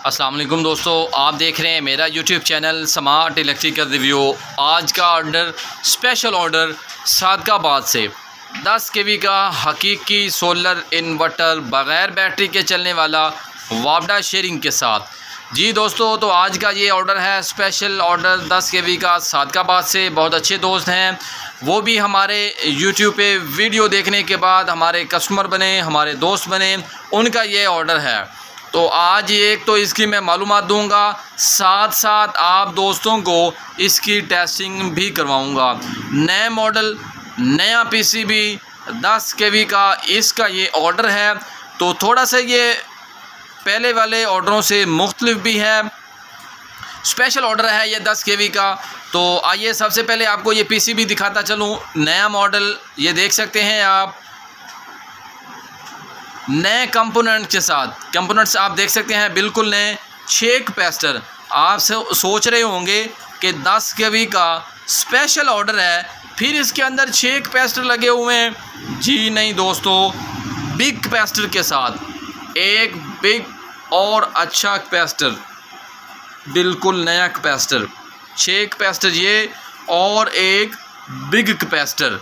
अस्सलाम वालेकुम दोस्तों, आप देख रहे हैं मेरा YouTube channel smart electrical review. आज का ऑर्डर स्पेशल ऑर्डर सादकाबाद से 10 केवी का हकीकी सोलर इन्वर्टर बग़ैर बैटरी के चलने वाला वापडा शेयरिंग के साथ। जी दोस्तों, तो आज का ये ऑर्डर है स्पेशल ऑर्डर 10 केवी का सादकाबाद से। बहुत अच्छे दोस्त हैं, वो भी हमारे यूट्यूब पे वीडियो देखने के बाद हमारे कस्टमर बने, हमारे दोस्त बने, उनका ये ऑर्डर है। तो आज एक तो इसकी मैं मालूमात दूंगा, साथ साथ आप दोस्तों को इसकी टेस्टिंग भी करवाऊंगा। नए मॉडल, नया पीसीबी 10 केवी का इसका ये ऑर्डर है। तो थोड़ा सा ये पहले वाले ऑर्डरों से मुख्तलिफ भी है, स्पेशल ऑर्डर है ये 10 केवी का। तो आइए सबसे पहले आपको ये पीसीबी दिखाता चलूँ। नया मॉडल ये देख सकते हैं आप, नए कंपोनेंट के साथ। कंपोनेंट्स आप देख सकते हैं बिल्कुल नए। 6 कैपेसिटर। आप सोच रहे होंगे कि 10 केवी का स्पेशल ऑर्डर है, फिर इसके अंदर 6 कैपेसिटर लगे हुए हैं। जी नहीं दोस्तों, बिग कैपेसिटर के साथ एक बिग और अच्छा कैपेसिटर, बिल्कुल नया कैपेसिटर। 6 कैपेसिटर ये और एक बिग कैपेसिटर।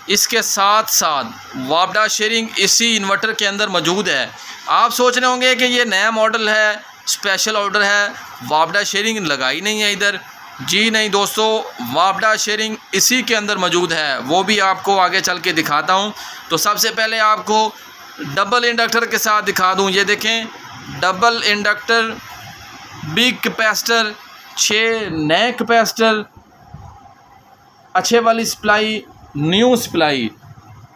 इसके साथ साथ वापडा शेयरिंग इसी इन्वर्टर के अंदर मौजूद है। आप सोच रहे होंगे कि ये नया मॉडल है, स्पेशल ऑर्डर है, वापडा शेयरिंग लगाई नहीं है इधर। जी नहीं दोस्तों, वापडा शेयरिंग इसी के अंदर मौजूद है, वो भी आपको आगे चल के दिखाता हूँ। तो सबसे पहले आपको डबल इंडक्टर के साथ दिखा दूँ। ये देखें, डबल इंडक्टर, बिग कैपेसिटर, 6 नए कैपेसिटर, अच्छे वाली सप्लाई, न्यू सप्लाई।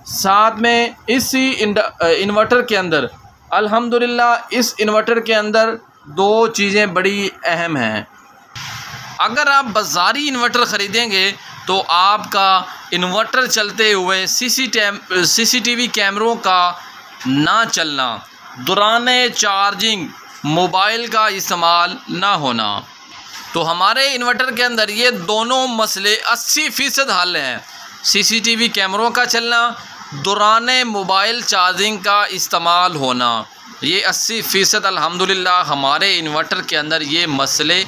साथ में इसी इन्वर्टर के अंदर अल्हम्दुलिल्लाह इस इन्वर्टर के अंदर 2 चीज़ें बड़ी अहम हैं। अगर आप बाज़ारी इन्वर्टर ख़रीदेंगे तो आपका इन्वर्टर चलते हुए सीसीटीवी कैमरों का ना चलना, दौरान चार्जिंग मोबाइल का इस्तेमाल ना होना। तो हमारे इन्वर्टर के अंदर ये दोनों मसले 80% हल हैं। सीसीटीवी कैमरों का चलना, दौरान मोबाइल चार्जिंग का इस्तेमाल होना, ये 80% अल्हम्दुलिल्लाह हमारे इन्वर्टर के अंदर ये मसले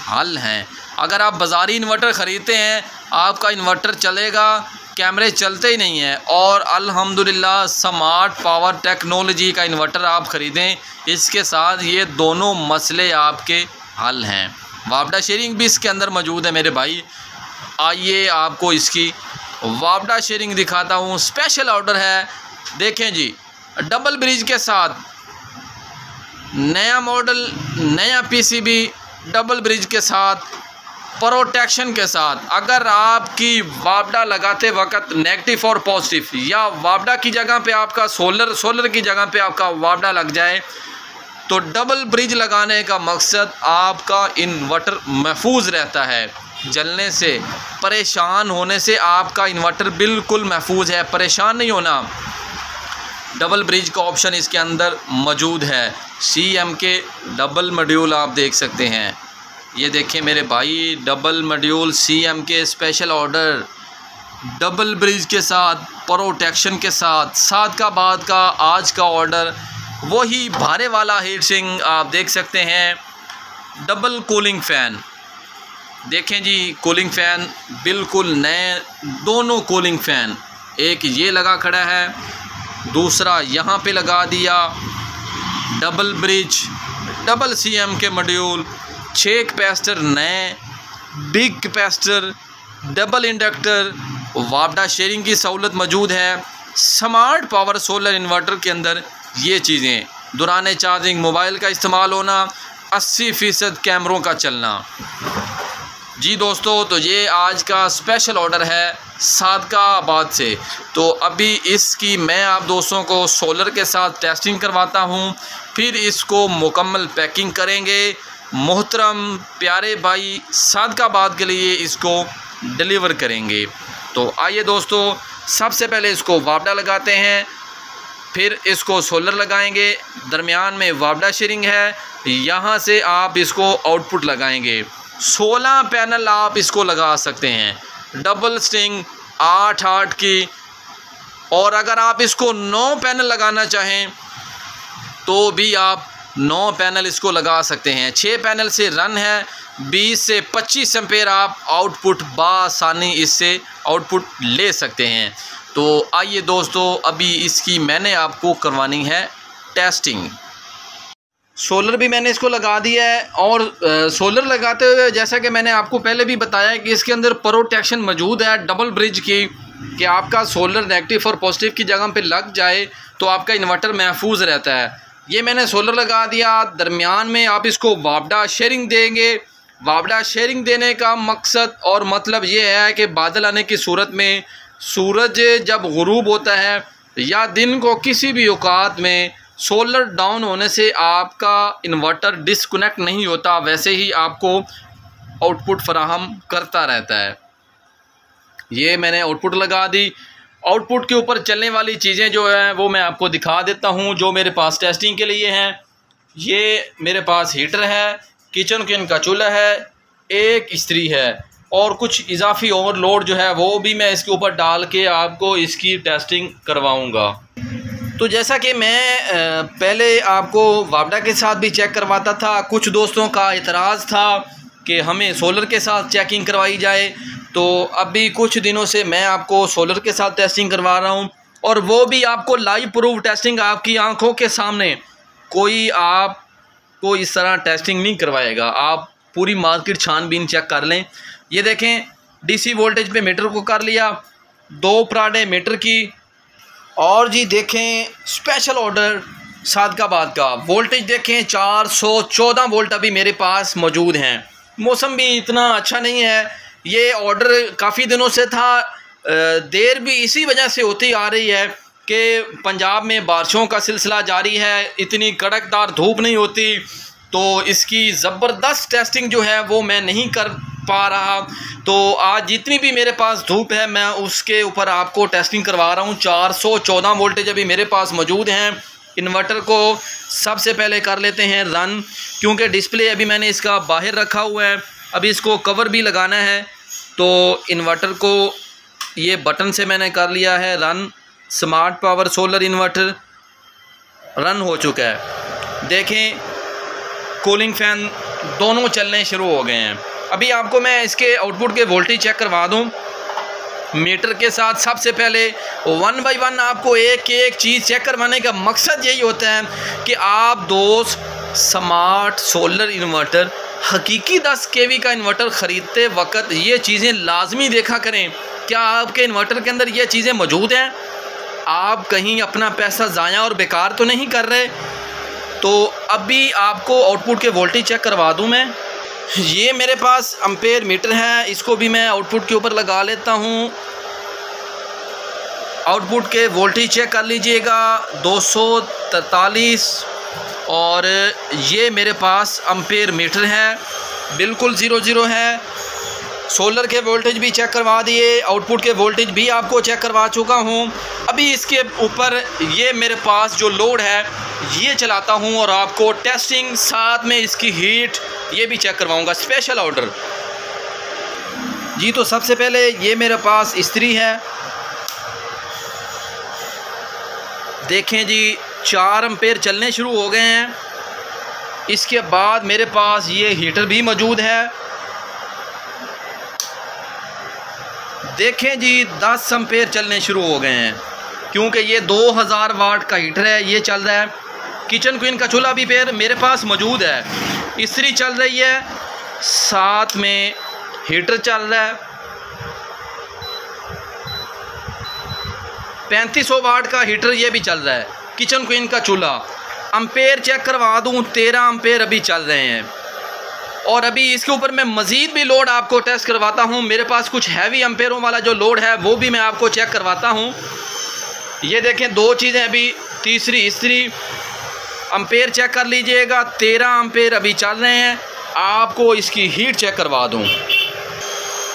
हल हैं। अगर आप बाज़ारी इन्वर्टर ख़रीदते हैं, आपका इन्वर्टर चलेगा, कैमरे चलते ही नहीं हैं। और अल्हम्दुलिल्लाह स्मार्ट पावर टेक्नोलॉजी का इन्वर्टर आप ख़रीदें, इसके साथ ये दोनों मसले आपके हल हैं। वापडा शेयरिंग भी इसके अंदर मौजूद है मेरे भाई। आइए आपको इसकी वापडा शेयरिंग दिखाता हूँ। स्पेशल ऑर्डर है, देखें जी, डबल ब्रिज के साथ नया मॉडल, नया पीसीबी, डबल ब्रिज के साथ, प्रोटेक्शन के साथ। अगर आपकी वापडा लगाते वक्त नेगेटिव और पॉजिटिव, या वापडा की जगह पे आपका सोलर की जगह पे आपका वापडा लग जाए, तो डबल ब्रिज लगाने का मकसद आपका इन्वर्टर महफूज रहता है, जलने से, परेशान होने से आपका इन्वर्टर बिल्कुल महफूज है, परेशान नहीं होना। डबल ब्रिज का ऑप्शन इसके अंदर मौजूद है। CMK डबल मॉड्यूल आप देख सकते हैं। ये देखें मेरे भाई, double module CMK special order, double bridge के साथ, प्रोटेक्शन के साथ। सादकाबाद का आज का ऑर्डर वही भारे वाला हीट सिंक आप देख सकते हैं। डबल कूलिंग फ़ैन देखें जी, कूलिंग फ़ैन बिल्कुल नए, दोनों कूलिंग फ़ैन, एक ये लगा खड़ा है, दूसरा यहाँ पे लगा दिया। Double bridge, double CMK module, 6 capacitor नए, बिग कैपेसिटर, डबल इंडक्टर, वापडा शेयरिंग की सहूलत मौजूद है। स्मार्ट पावर सोलर इन्वर्टर के अंदर ये चीज़ें, दौरान चार्जिंग मोबाइल का इस्तेमाल होना, 80% कैमरों का चलना। जी दोस्तों, तो ये आज का स्पेशल ऑर्डर है सादकाबाद से। तो अभी इसकी मैं आप दोस्तों को सोलर के साथ टेस्टिंग करवाता हूँ, फिर इसको मुकम्मल पैकिंग करेंगे। मोहतरम प्यारे भाई सादकाबाद के लिए इसको डिलीवर करेंगे। तो आइए दोस्तों, सबसे पहले इसको वापडा लगाते हैं, फिर इसको सोलर लगाएंगे। दरमियान में वापडा शेयरिंग है, यहाँ से आप इसको आउटपुट लगाएंगे। 16 पैनल आप इसको लगा सकते हैं, डबल स्ट्रिंग 8 की। और अगर आप इसको 9 पैनल लगाना चाहें तो भी आप 9 पैनल इसको लगा सकते हैं। 6 पैनल से रन है। 20 से 25 एम्पेयर आप आउटपुट बासानी इससे आउटपुट ले सकते हैं। तो आइए दोस्तों, अभी इसकी मैंने आपको करवानी है टेस्टिंग। सोलर भी मैंने इसको लगा दिया है और सोलर लगाते हुए जैसा कि मैंने आपको पहले भी बताया कि इसके अंदर प्रोटेक्शन मौजूद है डबल ब्रिज की, कि आपका सोलर नेगेटिव और पॉजिटिव की जगह पे लग जाए तो आपका इन्वर्टर महफूज रहता है। ये मैंने सोलर लगा दिया। दरमियान में आप इसको वापडा शेयरिंग देंगे। वापडा शेयरिंग देने का मकसद और मतलब ये है कि बादल आने की सूरत में सूरज जब गुरूब होता है या दिन को किसी भी औकात में सोलर डाउन होने से आपका इन्वर्टर डिस्कनेक्ट नहीं होता, वैसे ही आपको आउटपुट फराहम करता रहता है। ये मैंने आउटपुट लगा दी। आउटपुट के ऊपर चलने वाली चीज़ें जो हैं वो मैं आपको दिखा देता हूँ जो मेरे पास टेस्टिंग के लिए हैं। ये मेरे पास हीटर है, किचन क्वीन का चूल्हा है, एक इस्त्री है और कुछ इजाफी ओवरलोड जो है वो भी मैं इसके ऊपर डाल के आपको इसकी टेस्टिंग करवाऊँगा। तो जैसा कि मैं पहले आपको वापडा के साथ भी चेक करवाता था, कुछ दोस्तों का एतराज़ था कि हमें सोलर के साथ चेकिंग करवाई जाए, तो अभी कुछ दिनों से मैं आपको सोलर के साथ टेस्टिंग करवा रहा हूं और वो भी आपको लाइव प्रूफ टेस्टिंग आपकी आंखों के सामने। कोई आपको इस तरह टेस्टिंग नहीं करवाएगा। आप पूरी मार्केट छानबीन चेक कर लें। ये देखें, डीसी वोल्टेज पे मीटर को कर लिया, 2 पराडे मीटर की। और जी देखें, स्पेशल ऑर्डर सादकाबाद का वोल्टेज देखें 414 वोल्ट अभी मेरे पास मौजूद हैं। मौसम भी इतना अच्छा नहीं है। ये ऑर्डर काफ़ी दिनों से था। देर भी इसी वजह से होती आ रही है कि पंजाब में बारिशों का सिलसिला जारी है, इतनी कड़कदार धूप नहीं होती, तो इसकी ज़बरदस्त टेस्टिंग जो है वो मैं नहीं कर पा रहा। तो आज जितनी भी मेरे पास धूप है मैं उसके ऊपर आपको टेस्टिंग करवा रहा हूँ। 414 वोल्टेज अभी मेरे पास मौजूद हैं। इन्वर्टर को सबसे पहले कर लेते हैं रन, क्योंकि डिस्प्ले अभी मैंने इसका बाहर रखा हुआ है। अभी इसको कवर भी लगाना है, तो इन्वर्टर को ये बटन से मैंने कर लिया है run. Smart power solar inverter run हो चुका है। देखें, कूलिंग फ़ैन दोनों चलने शुरू हो गए हैं। अभी आपको मैं इसके आउटपुट के वोल्टेज चेक करवा दूं मीटर के साथ। सबसे पहले 1 बाई 1 आपको एक एक चीज़ चेक करवाने का मकसद यही होता है कि आप दोस्त स्मार्ट सोलर इन्वर्टर, हकीकी 10 kV का इन्वर्टर ख़रीदते वक्त ये चीज़ें लाजमी देखा करें। क्या आपके इन्वर्टर के अंदर ये चीज़ें मौजूद हैं? आप कहीं अपना पैसा ज़ाया और बेकार तो नहीं कर रहे? तो अभी आपको आउटपुट के वोल्टेज चेक करवा दूं मैं। ये मेरे पास एम्पेयर मीटर है, इसको भी मैं आउटपुट के ऊपर लगा लेता हूँ। आउटपुट के वोल्टेज चेक कर लीजिएगा 243 और ये मेरे पास एम्पेयर मीटर है, बिल्कुल 00 है। सोलर के वोल्टेज भी चेक करवा दिए, आउटपुट के वोल्टेज भी आपको चेक करवा चुका हूँ। अभी इसके ऊपर ये मेरे पास जो लोड है ये चलाता हूँ और आपको टेस्टिंग साथ में इसकी हीट ये भी चेक करवाऊँगा। स्पेशल ऑर्डर जी। तो सबसे पहले ये मेरे पास इस्त्री है, देखें जी 4 एम्पेयर चलने शुरू हो गए हैं। इसके बाद मेरे पास ये हीटर भी मौजूद है, देखें जी 10 एम्पेयर चलने शुरू हो गए हैं, क्योंकि ये 2000 वाट का हीटर है, ये चल रहा है। किचन क्वीन का चूल्हा भी फिर मेरे पास मौजूद है, इस्त्री चल रही है, साथ में हीटर चल रहा है। 3500 वाट का हीटर ये भी चल रहा है। किचन क्वीन का चूल्हा एम्पेयर चेक करवा दूं 13 एम्पेयर अभी चल रहे हैं। और अभी इसके ऊपर मैं मज़ीद भी लोड आपको टेस्ट करवाता हूं। मेरे पास कुछ हैवी एम्पेयरों वाला जो लोड है वो भी मैं आपको चेक करवाता हूं। ये देखें 2 चीज़ें अभी, तीसरी इस्त्री एम्पेयर चेक कर लीजिएगा, 13 एम्पेयर अभी चल रहे हैं। आपको इसकी हीट चेक करवा दूं,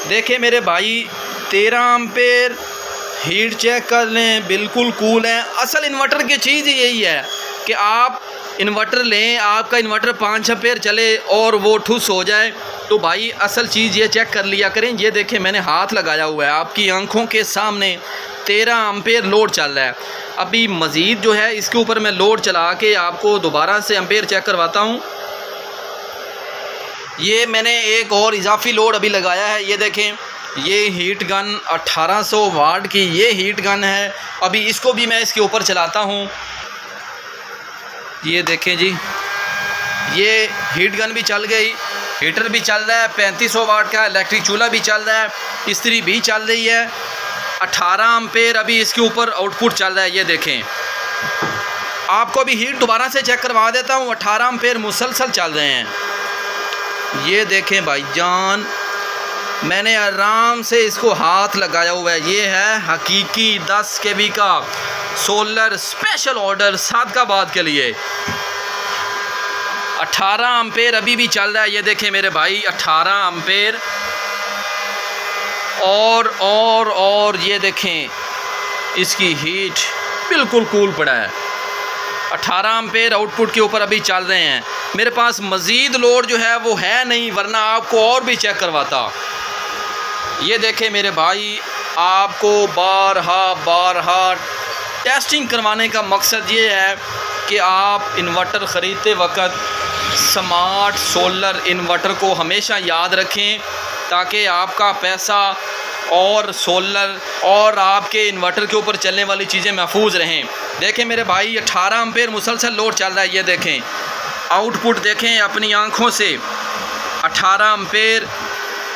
देखें मेरे भाई 13 एम्पेयर हीट चेक कर लें, बिल्कुल कूल है। असल इन्वर्टर की चीज़ यही है कि आप इन्वर्टर लें, आपका इन्वर्टर 5 एम्पेयर चले और वो ठुस हो जाए तो भाई असल चीज़ ये चेक कर लिया करें। ये देखें मैंने हाथ लगाया हुआ है, आपकी आंखों के सामने 13 एम्पेयर लोड चल रहा है। अभी मज़ीद जो है इसके ऊपर मैं लोड चला के आपको दोबारा से एम्पेयर चेक करवाता हूँ। ये मैंने एक और इजाफी लोड अभी लगाया है। ये देखें, ये हीट गन 1800 वाट की ये हीट गन है। अभी इसको भी मैं इसके ऊपर चलाता हूँ। ये देखें जी, ये हीट गन भी चल गई, हीटर भी चल रहा है, 3500 वाट का इलेक्ट्रिक चूल्हा भी चल रहा है, इस्त्री भी चल रही है, 18 एम्पेयर अभी इसके ऊपर आउटपुट चल रहा है। ये देखें, आपको अभी हीट दोबारा से चेक करवा देता हूँ। 18 एम्पेयर मुसलसल चल रहे हैं। ये देखें भाईजान, मैंने आराम से इसको हाथ लगाया हुआ है। ये है हकीकी 10 kV का सोलर स्पेशल ऑर्डर सादकाबाद के लिए। 18 एम्पेयर अभी भी चल रहा है। ये देखें मेरे भाई, 18 एम्पेयर और ये देखें इसकी हीट बिल्कुल कूल पड़ा है। 18 एम्पेयर आउटपुट के ऊपर अभी चल रहे हैं। मेरे पास मज़ीद लोड जो है वो है नहीं, वरना आपको और भी चेक करवाता। ये देखें मेरे भाई, आपको बारहा टेस्टिंग करवाने का मकसद ये है कि आप इन्वर्टर ख़रीदते वक्त स्मार्ट सोलर इन्वर्टर को हमेशा याद रखें, ताकि आपका पैसा और सोलर और आपके इन्वर्टर के ऊपर चलने वाली चीज़ें महफूज रहें। देखें मेरे भाई, 18 एम्पेयर मुसलसल लोड चल रहा है। ये देखें आउटपुट, देखें अपनी आँखों से 18 एम्पेयर।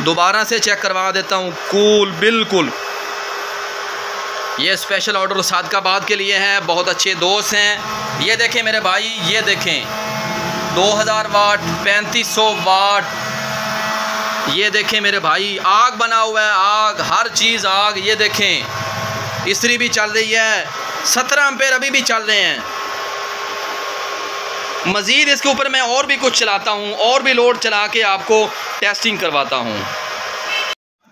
दोबारा से चेक करवा देता हूँ, कूल बिल्कुल। ये स्पेशल ऑर्डर सादकाबाद के लिए है, बहुत अच्छे दोस्त हैं। ये देखें मेरे भाई, ये देखें 2000 वाट, 3500 वाट। ये देखें मेरे भाई, आग बना हुआ है, आग, हर चीज़ आग। ये देखें इस्त्री भी चल रही है, 17 एम्पेयर अभी भी चल रहे हैं। मज़ीद इसके ऊपर मैं और भी कुछ चलाता हूँ, और भी लोड चला के आपको टेस्टिंग करवाता हूँ।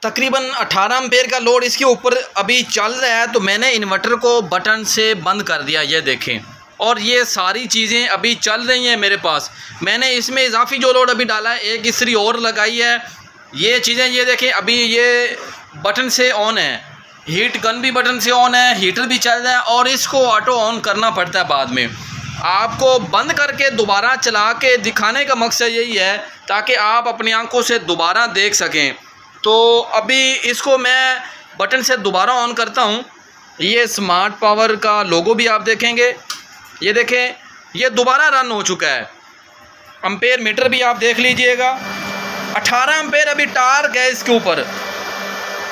तकरीबन 18 एम्पेयर का लोड इसके ऊपर अभी चल रहा है, तो मैंने इन्वर्टर को बटन से बंद कर दिया। ये देखें, और ये सारी चीज़ें अभी चल रही हैं मेरे पास। मैंने इसमें इजाफी जो लोड अभी डाला है, एक इस्त्री और लगाई है। ये चीज़ें ये देखें, अभी ये बटन से ऑन है, हीट गन भी बटन से ऑन है, हीटर भी चल रहा है, और इसको ऑटो ऑन करना पड़ता है बाद में। आपको बंद करके दोबारा चला के दिखाने का मकसद यही है ताकि आप अपनी आंखों से दोबारा देख सकें। तो अभी इसको मैं बटन से दोबारा ऑन करता हूँ। ये स्मार्ट पावर का लोगो भी आप देखेंगे। ये देखें, ये दोबारा रन हो चुका है। एम्पेयर मीटर भी आप देख लीजिएगा, 18 एम्पेयर अभी टार्क है इसके ऊपर।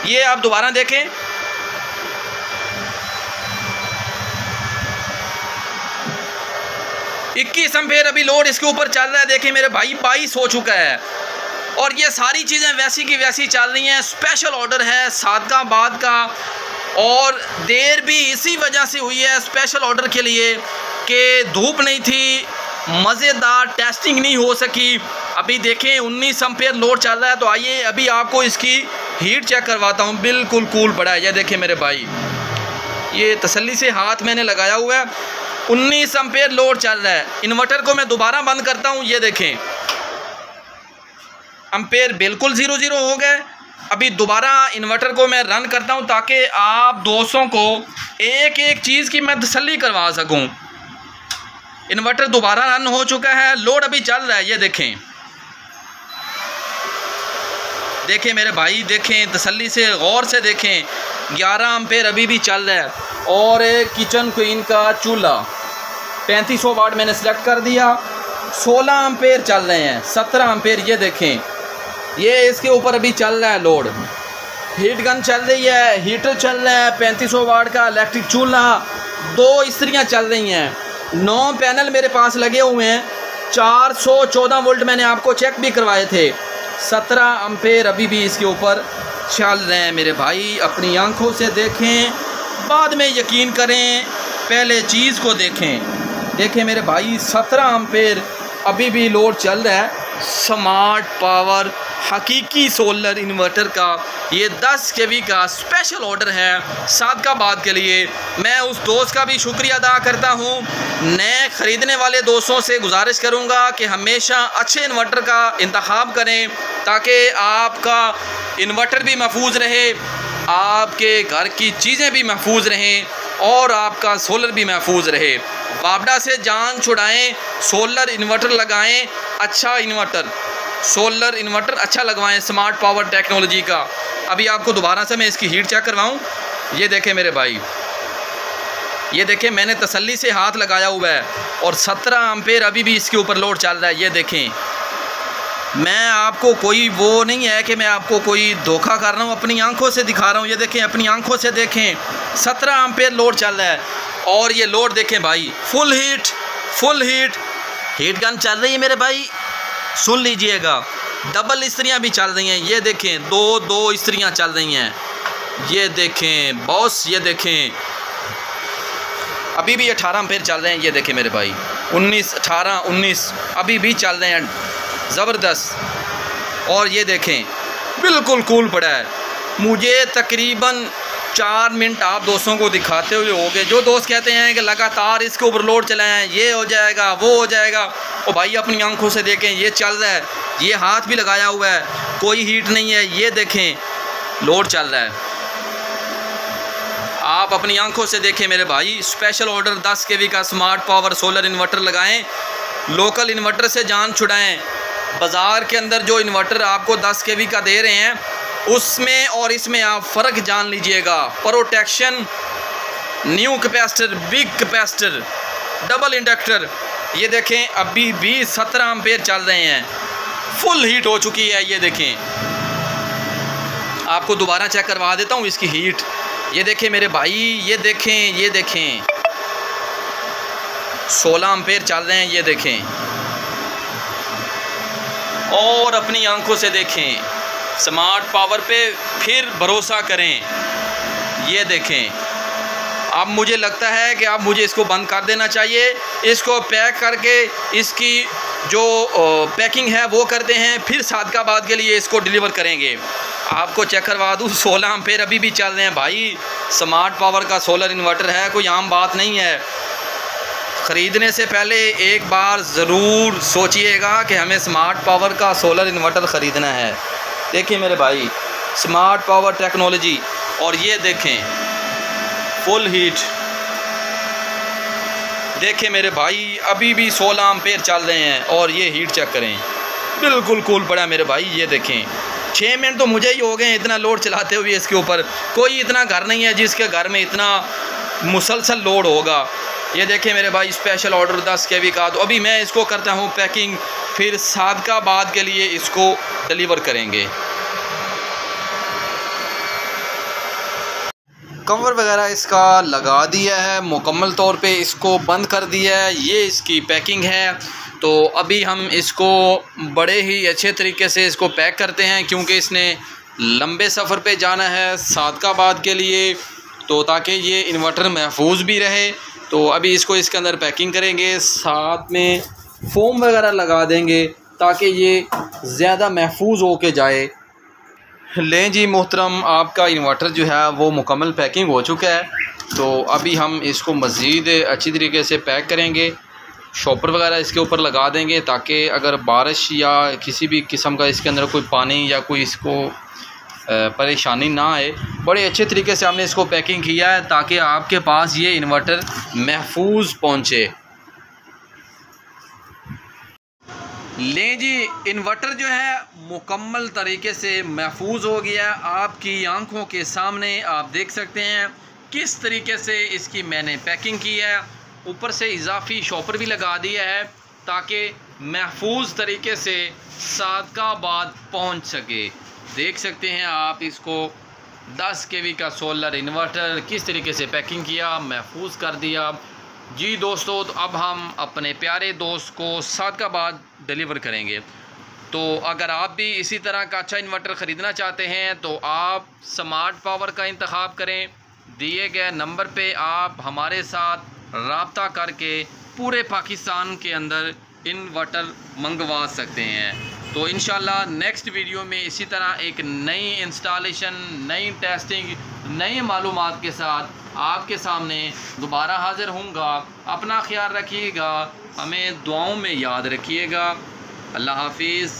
ये आप दोबारा देखें, इक्कीस एम्पेयर अभी लोड इसके ऊपर चल रहा है। देखिए मेरे भाई, 22 हो चुका है। और ये सारी चीज़ें वैसी की वैसी चल रही हैं। स्पेशल ऑर्डर है सादकाबाद का, और देर भी इसी वजह से हुई है स्पेशल ऑर्डर के लिए कि धूप नहीं थी, मज़ेदार टेस्टिंग नहीं हो सकी। अभी देखें 19 एम्पेयर लोड चल रहा है। तो आइए अभी आपको इसकी हीट चेक करवाता हूँ। बिल्कुल कूल पड़ा है। ये देखें मेरे भाई, ये तसल्ली से हाथ मैंने लगाया हुआ है। 19 एम्पेयर लोड चल रहा है। इन्वर्टर को मैं दोबारा बंद करता हूँ। ये देखें एम्पेयर बिल्कुल 0 हो गए। अभी दोबारा इन्वर्टर को मैं रन करता हूँ ताकि आप दोस्तों को एक एक चीज़ की मैं तसल्ली करवा सकूँ। इन्वर्टर दोबारा रन हो चुका है, लोड अभी चल रहा है। ये देखें, देखें मेरे भाई, देखें तसल्ली से, गौर से देखें। 11 एम्पेयर अभी भी चल रहा है। और एक किचन क्वीन का चूल्हा 3500 वाट मैंने सेलेक्ट कर दिया। 16 एम्पेयर चल रहे हैं, 17 एम्पेयर। ये देखें, ये इसके ऊपर अभी चल रहा है लोड। हीट गन चल रही है, हीटर चल रहा है, 3500 वाट का इलेक्ट्रिक चूल्हा, 2 इस्त्रियाँ चल रही हैं, 9 पैनल मेरे पास लगे हुए हैं। 414 वोल्ट मैंने आपको चेक भी करवाए थे। 17 एम्पेयर अभी भी इसके ऊपर चल रहे हैं मेरे भाई। अपनी आंखों से देखें, बाद में यकीन करें, पहले चीज़ को देखें। देखें मेरे भाई, 17 एम्पेयर अभी भी लोड चल रहा है। स्मार्ट पावर हकीकी सोलर इन्वर्टर का ये 10 kV का स्पेशल ऑर्डर है सादकाबाद के लिए। मैं उस दोस्त का भी शुक्रिया अदा करता हूँ। नए ख़रीदने वाले दोस्तों से गुजारिश करूँगा कि हमेशा अच्छे इन्वर्टर का इंतखाब करें ताकि आपका इन्वर्टर भी महफूज रहे, आपके घर की चीज़ें भी महफूज रहें और आपका सोलर भी महफूज रहे। बाबडा से जान छुड़ाएं, सोलर इन्वर्टर लगाएं, अच्छा इन्वर्टर सोलर इन्वर्टर अच्छा लगवाएं स्मार्ट पावर टेक्नोलॉजी का। अभी आपको दोबारा से मैं इसकी हीट चेक करवाऊं। ये देखें मेरे भाई, ये देखें मैंने तसल्ली से हाथ लगाया हुआ है और 17 एम्पेयर अभी भी इसके ऊपर लोड चल रहा है। ये देखें, मैं आपको कोई वो नहीं है कि मैं आपको कोई धोखा कर रहा हूँ, अपनी आंखों से दिखा रहा हूँ। ये देखें, अपनी आंखों से देखें, 17 एम्पेयर लोड चल रहा है और ये लोड देखें भाई, फुल हीट गन चल रही है मेरे भाई। सुन लीजिएगा, डबल इस्त्रियाँ भी चल रही हैं। ये देखें, दो इस्त्रियाँ चल रही हैं। ये देखें बॉस, ये देखें अभी भी 18 एम्पेयर चल रहे हैं। ये देखें मेरे भाई, 19, 18, 19 अभी भी चल रहे हैं, ज़बरदस्त। और ये देखें बिल्कुल कूल पड़ा है। मुझे तकरीबन 4 मिनट आप दोस्तों को दिखाते हुए हो गए। जो दोस्त कहते हैं कि लगातार इसके ऊपर लोड चलाएं, ये हो जाएगा वो हो जाएगा, ओ भाई अपनी आंखों से देखें, ये चल रहा है। ये हाथ भी लगाया हुआ है, कोई हीट नहीं है। ये देखें लोड चल रहा है, आप अपनी आंखों से देखें मेरे भाई। स्पेशल ऑर्डर 10 kV का स्मार्ट पावर सोलर इन्वर्टर लगाएं, लोकल इन्वर्टर से जान छुड़ाएं। बाज़ार के अंदर जो इन्वर्टर आपको 10 kV का दे रहे हैं उसमें और इसमें आप फ़र्क जान लीजिएगा। Protection, new capacitor, big capacitor, double inductor. ये देखें अभी भी 17 एम्पेयर चल रहे हैं, फुल हीट हो चुकी है। ये देखें, आपको दोबारा चेक करवा देता हूँ इसकी हीट। ये देखें मेरे भाई, ये देखें 16 एम्पेयर चल रहे हैं। ये देखें और अपनी आंखों से देखें, स्मार्ट पावर पे फिर भरोसा करें। ये देखें, अब मुझे लगता है कि अब मुझे इसको बंद कर देना चाहिए। इसको पैक करके इसकी जो पैकिंग है वो करते हैं, फिर सादकाबाद के लिए इसको डिलीवर करेंगे। आपको चेक करवा दूँ, 16 एम्पेयर अभी भी चल रहे हैं भाई। स्मार्ट पावर का सोलर इन्वर्टर है, कोई आम बात नहीं है। ख़रीदने से पहले एक बार ज़रूर सोचिएगा कि हमें स्मार्ट पावर का सोलर इन्वर्टर ख़रीदना है। देखिए मेरे भाई, स्मार्ट पावर टेक्नोलॉजी। और ये देखें फुल हीट, देखें मेरे भाई अभी भी 16 एम्पेयर चल रहे हैं। और ये हीट चेक करें, बिल्कुल कूल पड़ा मेरे भाई। ये देखें 6 मिनट तो मुझे ही हो गए इतना लोड चलाते हुए इसके ऊपर। कोई इतना घर नहीं है जिसके घर में इतना मुसलसल लोड होगा। ये देखें मेरे भाई, स्पेशल ऑर्डर 10 kV का। तो अभी मैं इसको करता हूँ पैकिंग, फिर सादकाबाद के लिए इसको डिलीवर करेंगे। कवर वगैरह इसका लगा दिया है, मुकम्मल तौर पे इसको बंद कर दिया है। ये इसकी पैकिंग है। तो अभी हम इसको बड़े ही अच्छे तरीके से इसको पैक करते हैं, क्योंकि इसने लंबे सफ़र पे जाना है सादकाबाद के लिए, तो ताकि ये इन्वर्टर महफूज भी रहे। तो अभी इसको इसके अंदर पैकिंग करेंगे, साथ में फोम वगैरह लगा देंगे ताकि ये ज़्यादा महफूज हो के जाए। लें जी मोहतरम, आपका इन्वर्टर जो है वो मुकम्मल पैकिंग हो चुका है। तो अभी हम इसको मज़ीद अच्छी तरीके से पैक करेंगे, शॉपर वगैरह इसके ऊपर लगा देंगे ताकि अगर बारिश या किसी भी किस्म का इसके अंदर कोई पानी या कोई इसको परेशानी ना आए। बड़े अच्छे तरीके से हमने इसको पैकिंग किया है ताकि आपके पास ये इन्वर्टर महफूज पहुँचे। लें जी, इन्वर्टर जो है मुकम्मल तरीके से महफूज हो गया। आपकी आंखों के सामने आप देख सकते हैं किस तरीके से इसकी मैंने पैकिंग की है। ऊपर से इजाफी शॉपर भी लगा दिया है ताकि महफूज तरीके से सादकाबाद पहुंच सके। देख सकते हैं आप इसको 10 kV का सोलर इन्वर्टर किस तरीके से पैकिंग किया, महफूज कर दिया। जी दोस्तों, तो अब हम अपने प्यारे दोस्त को सादकाबाद डिलीवर करेंगे। तो अगर आप भी इसी तरह का अच्छा इन्वर्टर ख़रीदना चाहते हैं तो आप स्मार्ट पावर का इंतखाब करें। दिए गए नंबर पे आप हमारे साथ राब्ता करके पूरे पाकिस्तान के अंदर इन्वर्टर मंगवा सकते हैं। तो इंशाल्लाह नेक्स्ट वीडियो में इसी तरह एक नई इंस्टॉलेशन, नई टेस्टिंग, नई मालूमात के साथ आपके सामने दोबारा हाज़िर होऊंगा। अपना ख्याल रखिएगा, हमें दुआओं में याद रखिएगा। अल्लाह हाफिज़।